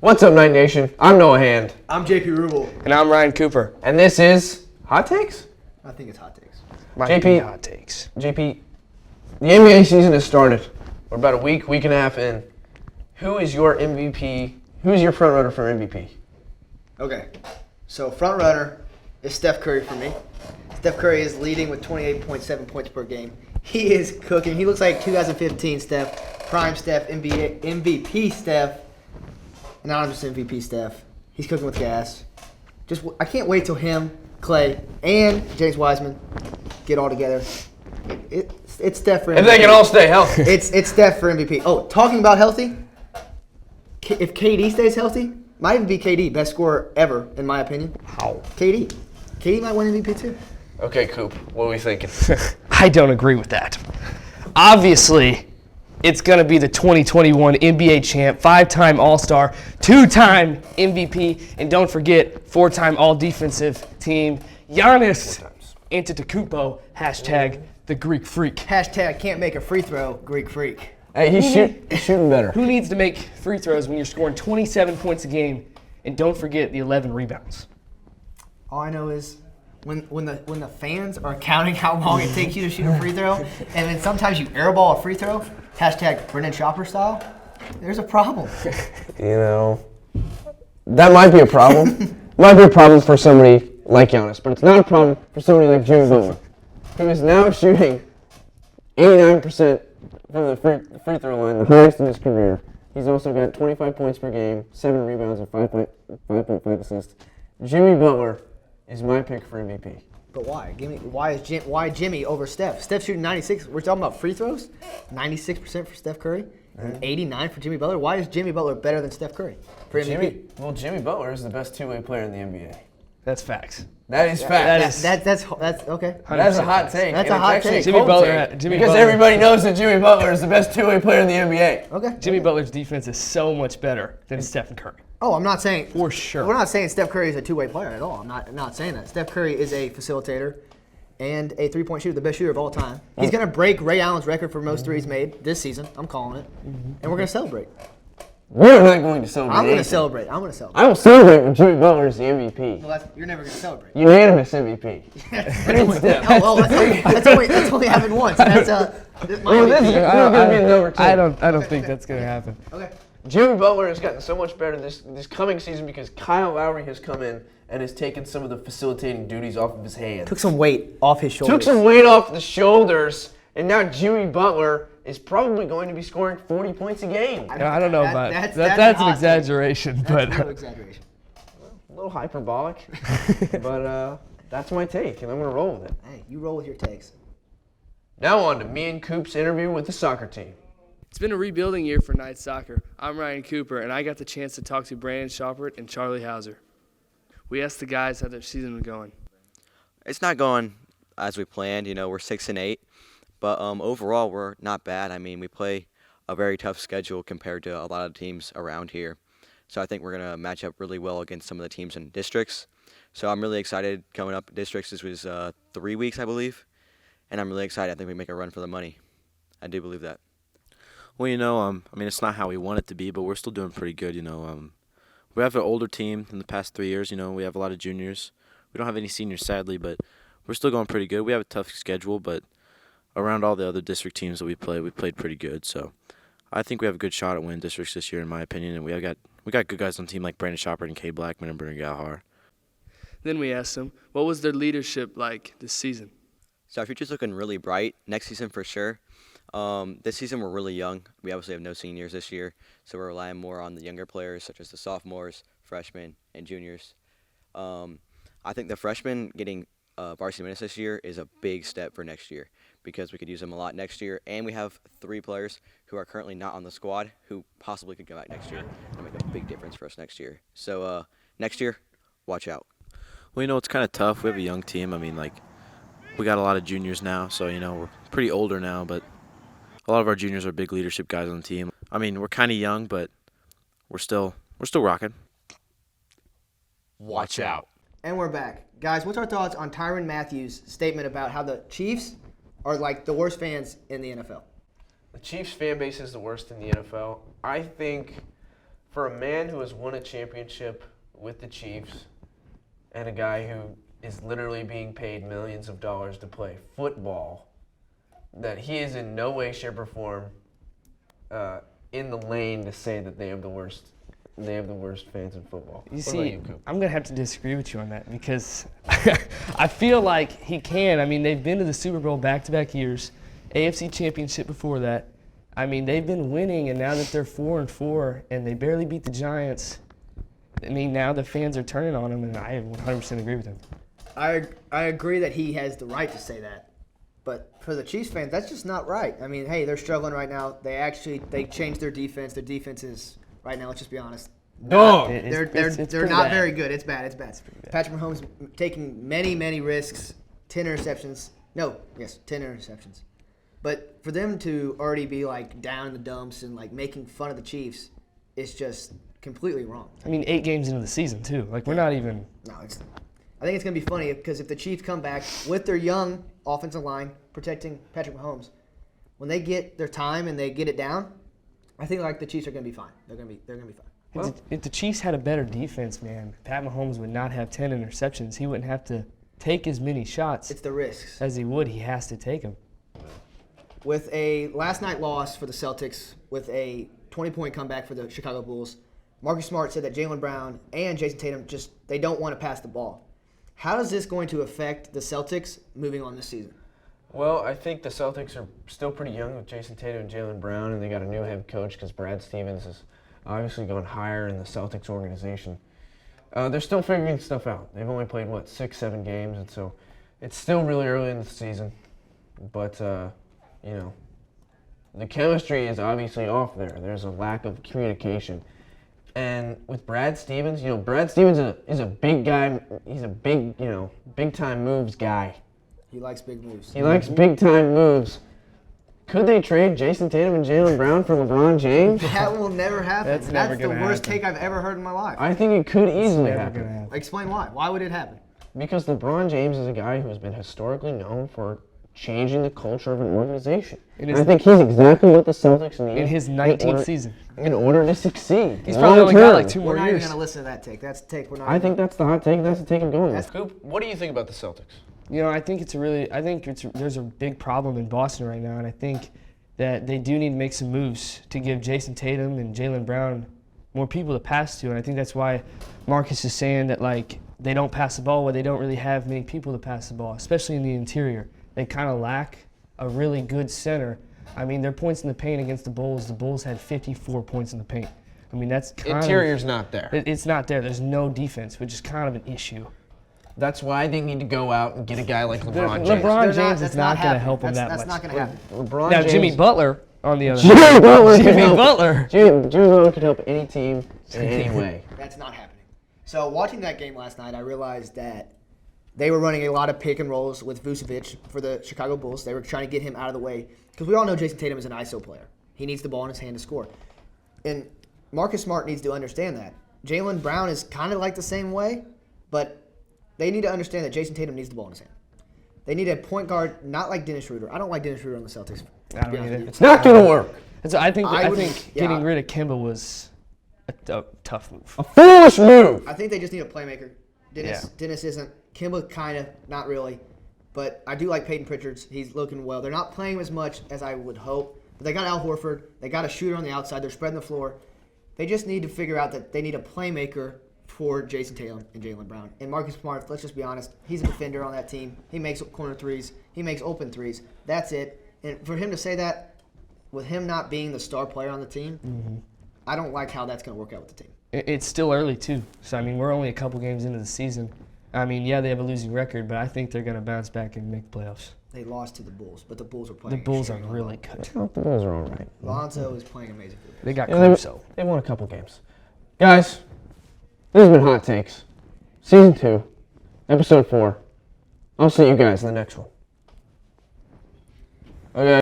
What's up, Night Nation? I'm Noah Hand. I'm JP Rubel. And I'm Ryan Cooper. And this is Hot Takes? I think it's Hot Takes. JP, Hot Takes. JP, the NBA season has started. We're about a week and a half in. Who is your MVP? Who is your front runner for MVP? Okay, so front runner is Steph Curry for me. Steph Curry is leading with 28.7 points per game. He is cooking. He looks like 2015 Steph, prime Steph, MVP Steph, anonymous MVP Steph. He's cooking with gas. I can't wait till him, Clay, and James Wiseman get all together. It's Steph for MVP. If they can all stay healthy. It's Steph for MVP. Oh, talking about healthy, if KD stays healthy, might even be KD, best scorer ever, in my opinion. How? KD might win MVP too. Okay, Coop, what are we thinking? I don't agree with that. Obviously, it's going to be the 2021 NBA champ, 5-time All-Star, 2-time MVP, and don't forget, 4-time All-Defensive Team, Giannis Antetokounmpo, hashtag the Greek Freak. Hashtag can't make a free throw, Greek Freak. Hey, he's shooting better. Who needs to make free throws when you're scoring 27 points a game, and don't forget the 11 rebounds? All I know is when the fans are counting how long it takes you to shoot a free throw, and then sometimes you airball a free throw, hashtag Brendan Chopper style, there's a problem. You know, that might be a problem. Might be a problem for somebody like Giannis, but it's not a problem for somebody like Jimmy Butler, who is now shooting 89% from the free throw line, the highest in his career. He's also got 25 points per game, 7 rebounds, and 5.5 assists. Jimmy Butler is my pick for MVP. But why? Why Jimmy over Steph? Steph's shooting 96. We're talking about free throws. 96% for Steph Curry, and 89 for Jimmy Butler. Why is Jimmy Butler better than Steph Curry for MVP? Jimmy Butler is the best two-way player in the NBA. That's facts. That is fact. That's okay. That's a hot take. That's and a hot it's actually take. a Jimmy cold Butler- take, Jimmy because Butler- everybody knows that Jimmy Butler is the best two-way player in the NBA. Okay. Jimmy Butler's defense is so much better than Stephen Curry. Oh, I'm not saying For sure. We're not saying Steph Curry is a two-way player at all. I'm not saying that. Steph Curry is a facilitator and a three-point shooter, the best shooter of all time. He's going to break Ray Allen's record for most threes made this season. I'm calling it. And we're going to celebrate. We're not going to celebrate. I'm going to anything. celebrate. I will celebrate when Jimmy Butler is the MVP. Well, you're never going to celebrate. Unanimous MVP. That's only happened once. That's my MVP. This is going to be number 2. I don't think that's going to happen. Okay. Jimmy Butler has gotten so much better this coming season because Kyle Lowry has come in and has taken some of the facilitating duties off of his hands. Took some weight off his shoulders. Took some weight off the shoulders, and now Jimmy Butler is probably going to be scoring 40 points a game. I don't know about that's that's a an hot exaggeration, That's but no exaggeration. A little hyperbolic, but that's my take, and I'm going to roll with it. Hey, you roll with your takes. Now on to me and Coop's interview with the soccer team. it's been a rebuilding year for Knights Soccer. I'm Ryan Cooper, and I got the chance to talk to Brandon Shoppert and Charlie Hauser. We asked the guys how their season was going. It's not going as we planned. You know, we're 6-8, but overall we're not bad. I mean, we play a very tough schedule compared to a lot of teams around here. So I think we're gonna match up really well against some of the teams in districts. So I'm really excited coming up. Districts this was 3 weeks, I believe, and I'm really excited. I think we make a run for the money. I do believe that. Well, you know, I mean, it's not how we want it to be, but we're still doing pretty good, you know. We have an older team in the past 3 years, you know. We have a lot of juniors. We don't have any seniors, sadly, but we're still going pretty good. We have a tough schedule, but around all the other district teams that we played pretty good. So I think we have a good shot at winning districts this year, in my opinion, and we got good guys on the team like Brandon Shoppert and Kay Blackman and Brendan Galhar. Then we asked them, what was their leadership like this season? So our future's looking really bright. Next season for sure. This season we're really young. We obviously have no seniors this year, so we're relying more on the younger players such as the sophomores, freshmen, and juniors. I think the freshmen getting varsity minutes this year is a big step for next year because we could use them a lot next year, and we have 3 players who are currently not on the squad who possibly could go back next year and make a big difference for us next year. So next year, watch out. Well, you know, it's kind of tough. We have a young team. I mean, like, we got a lot of juniors now, so, you know, we're pretty older now, but a lot of our juniors are big leadership guys on the team. I mean, we're kind of young, but we're still rocking. Watch out. And we're back. Guys, what's our thoughts on Tyrann Mathieu's statement about how the Chiefs are like the worst fans in the NFL? The Chiefs fan base is the worst in the NFL. I think for a man who has won a championship with the Chiefs and a guy who is literally being paid millions of dollars to play football, that he is in no way, shape, or form in the lane to say that they have the worst fans in football. You What see, about you, Coop? I'm going to have to disagree with you on that because I feel like he can. I mean, they've been to the Super Bowl back-to-back years, AFC Championship before that. I mean, they've been winning, and now that they're 4-4 and they barely beat the Giants, I mean, now the fans are turning on him, and I 100% agree with him. I agree that he has the right to say that, but for the Chiefs fans, that's just not right. I mean, hey, they're struggling right now. They changed their defense. Their defense is right now. Let's just be honest. Dog. They're pretty not bad. very good. It's bad. It's bad. Patrick Mahomes taking many risks, 10 interceptions. 10 interceptions. But for them to already be like down in the dumps and like making fun of the Chiefs, it's just completely wrong. I mean, 8 games into the season, too. Like, we're not even – No, I think it's going to be funny because if the Chiefs come back with their young offensive line protecting Patrick Mahomes, when they get their time and they get it down, I think like the Chiefs are going to be fine. They're going to be fine. If the Chiefs had a better defense, man, Pat Mahomes would not have 10 interceptions. He wouldn't have to take as many shots It's the risks. as he would. He has to take them. With a last night loss for the Celtics, with a 20-point comeback for the Chicago Bulls, Marcus Smart said that Jaylen Brown and Jason Tatum they don't want to pass the ball. How is this going to affect the Celtics moving on this season? Well, I think the Celtics are still pretty young with Jason Tatum and Jaylen Brown, and they got a new head coach because Brad Stevens has obviously gone higher in the Celtics organization. They're still figuring stuff out. They've only played, 6-7 games, and so it's still really early in the season. But, the chemistry is obviously off there. There's a lack of communication. And with Brad Stevens, Brad Stevens is a big guy. He's a big, big-time moves guy. He likes big moves. He likes big-time moves. Could they trade Jason Tatum and Jaylen Brown for LeBron James? That will never happen. That's never the gonna worst happen. take I've ever heard in my life. I think it could easily Never happen. gonna happen. Explain why. Why would it happen? Because LeBron James is a guy who has been historically known for changing the culture of an organization. And I think he's exactly what the Celtics need In his 19th season. in order to succeed. He's probably only got like 2 We're more not even years. going to listen to that take. That's a take. We're not. I think that's the hot take, and that's the take I'm going with. Coop, what do you think about the Celtics? I think there's a big problem in Boston right now, and I think that they do need to make some moves to give Jason Tatum and Jaylen Brown more people to pass to, and I think that's why Marcus is saying that like they don't pass the ball, where they don't really have many people to pass the ball, especially in the interior. They kind of lack a really good center. I mean, their points in the paint against the Bulls had 54 points in the paint. I mean, that's kind Interior's not there. It's not there. There's no defense, which is kind of an issue. That's why they need to go out and get a guy like LeBron James. LeBron James that's is not going to happening. help him That's that not much. going to happen. LeBron Now, James, Jimmy Butler, on the other Jimmy hand. Butler can Jimmy help. Butler. Jimmy Butler could help any team in any way. That's not happening. So watching that game last night, I realized that they were running a lot of pick and rolls with Vucevic for the Chicago Bulls. They were trying to get him out of the way because we all know Jason Tatum is an ISO player. He needs the ball in his hand to score. And Marcus Smart needs to understand that. Jaylen Brown is kind of like the same way, but they need to understand that Jason Tatum needs the ball in his hand. They need a point guard, not like Dennis Schroeder. I don't like Dennis Schroeder on the Celtics. I don't either. It's not going to work. And so I think I would- getting yeah. rid of Kimba was a tough move. A foolish move. I think they just need a playmaker. Dennis isn't. Kimba kind of, not really. But I do like Peyton Pritchard. He's looking well. They're not playing as much as I would hope. But they got Al Horford. They got a shooter on the outside. They're spreading the floor. They just need to figure out that they need a playmaker for Jason Tatum and Jaylen Brown. And Marcus Smart, let's just be honest, he's a defender on that team. He makes corner threes. He makes open threes. That's it. And for him to say that, with him not being the star player on the team, I don't like how that's going to work out with the team. It's still early, too. So, I mean, we're only a couple games into the season. I mean, yeah, they have a losing record, but I think they're going to bounce back and make playoffs. They lost to the Bulls, but the Bulls are The playing. Bulls are extremely really well. good. The Bulls are all right. Lonzo is playing amazing. They got Yeah, Caruso. they won a couple games. Guys, this has been Hot Takes. Season 2, Episode 4. I'll see you guys in the next one. Okay.